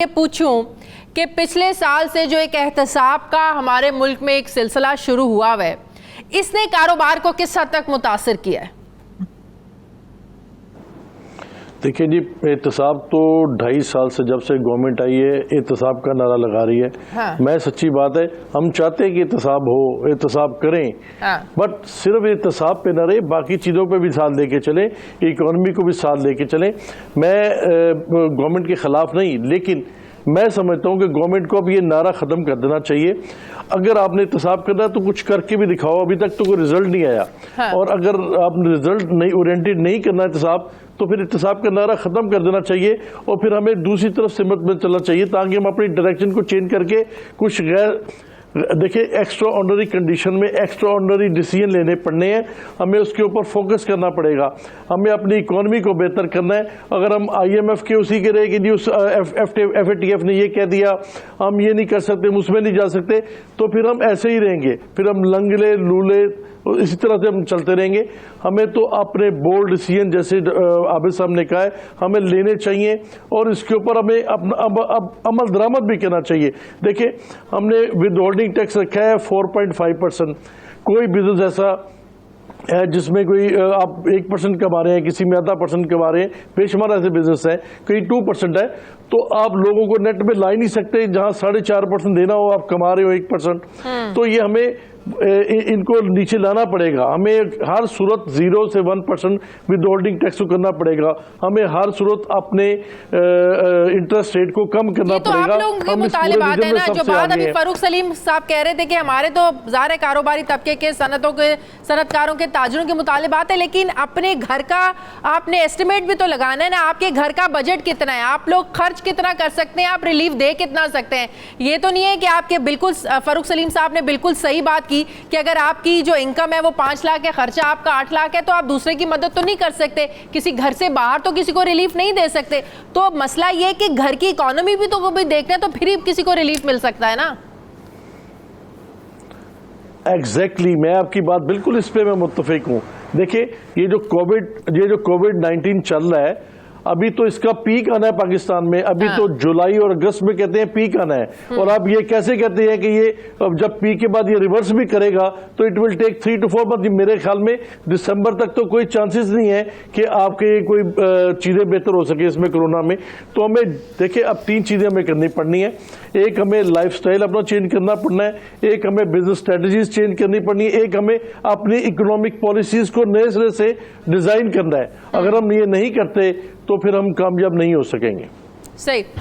ये पूछूं कि पिछले साल से जो एक एहतसाब का हमारे मुल्क में एक सिलसिला शुरू हुआ है, इसने कारोबार को किस हद तक मुतासिर किया है? देखिए जी, एहतसाब तो 2.5 साल से जब से गवर्नमेंट आई है एहतसाब का नारा लगा रही है। हाँ। मैं सच्ची बात है, हम चाहते हैं कि एहतसाब हो, एहतसाब करें। हाँ। बट सिर्फ एहतसाब पे न रहे, बाकी चीज़ों पे भी साथ लेके चलें, इकोनॉमी को भी साथ लेके चलें। मैं गवर्नमेंट के खिलाफ नहीं, लेकिन मैं समझता हूँ कि गवर्नमेंट को अब ये नारा ख़त्म कर देना चाहिए। अगर आपने एहतसाब करना है तो कुछ करके भी दिखाओ, अभी तक तो कोई रिजल्ट नहीं आया। हाँ। और अगर आपने रिजल्ट नहीं ओरिएंटेड नहीं करना एहतसाब, तो फिर एहतसाब का नारा ख़त्म कर देना चाहिए और फिर हमें दूसरी तरफ सिमत में चलना चाहिए, ताकि हम अपनी डायरेक्शन को चेंज करके कुछ देखिए एक्स्ट्रा ऑर्डिनरी कंडीशन में एक्स्ट्रा ऑर्डिनरी डिसीजन लेने पड़ने हैं। हमें उसके ऊपर फोकस करना पड़ेगा। हमें अपनी इकोनॉमी को बेहतर करना है। अगर हम IMF के उसी के रहे कि जी उस FATF ने ये कह दिया, हम ये नहीं कर सकते, हम उसमें नहीं जा सकते, तो फिर हम ऐसे ही रहेंगे, फिर हम लंगले लूले इसी तरह से हम चलते रहेंगे। हमें तो अपने बोल्ड डिसीजन जैसे आबिद साहब ने कहा है, हमें लेने चाहिए और इसके ऊपर हमें अब अमल दरामद भी करना चाहिए। देखिए, हमने विद होल्डिंग टैक्स रखा है 4.5%। कोई बिजनेस ऐसा है जिसमें कोई आप 1% कमा रहे हैं, किसी में आधा % कमा रहे हैं, बेशुमार ऐसे बिजनेस है, कहीं 2% है, तो आप लोगों को नेट में ला ही नहीं सकते। जहां 4.5% देना हो, आप कमा रहे हो 1%। तो ये हमें इनको नीचे लाना पड़ेगा। हमें हर सूरत 0 से 1% विद होल्डिंग टैक्स को करना पड़ेगा। हमें हर सूरत अपने इंटरेस्ट रेट को कम करना तो पड़ेगा। आप लोगों के मुतालिबात है ना, जो बात अभी फारूक सलीम साहब कह रहे थे कि हमारे तो ज़ाहिर है कारोबारी तबके के सनतकारों के ताजरों के मुतालिबात है, लेकिन अपने घर का आपने एस्टिमेट भी तो लगाना है ना। आपके घर का बजट कितना है, आप लोग खर्च कितना कर सकते हैं, आप रिलीफ दे कितना सकते हैं। ये तो नहीं है कि आपके बिल्कुल फारूक सलीम साहब ने बिल्कुल सही बात की कि अगर आपकी जो इनकम है वो 5 लाख है, खर्चा आपका 8 लाख है, तो आप दूसरे की मदद तो नहीं कर सकते, किसी घर से बाहर तो किसी को रिलीफ नहीं दे सकते। तो मसला ये कि घर की इकोनॉमी भी तो वो भी देखना है, तो फिर ही किसी को रिलीफ मिल सकता है ना। एग्जैक्टली, मैं आपकी बात बिल्कुल इस पे मैं मुत्तफिक हूँ। देखिए, ये जो कोविड-19 चल रहा है, अभी तो इसका पीक आना है पाकिस्तान में। अभी तो जुलाई और अगस्त में कहते हैं पीक आना है, और आप ये कैसे कहते हैं कि ये अब जब पीक के बाद ये रिवर्स भी करेगा तो it will take 3 to 4 month. मेरे ख्याल में दिसंबर तक तो कोई चांसेस नहीं है कि आपके कोई चीज़ें बेहतर हो सके इसमें कोरोना में। तो हमें देखिए, अब 3 चीज़ें हमें करनी पड़नी है। एक, हमें लाइफस्टाइल अपना चेंज करना पड़ना है। एक, हमें बिजनेस स्ट्रेटजीज चेंज करनी पड़नी है। एक, हमें अपनी इकोनॉमिक पॉलिसीज को नए सिरे से डिजाइन करना है। अगर हम ये नहीं करते तो फिर हम कामयाब नहीं हो सकेंगे। सही।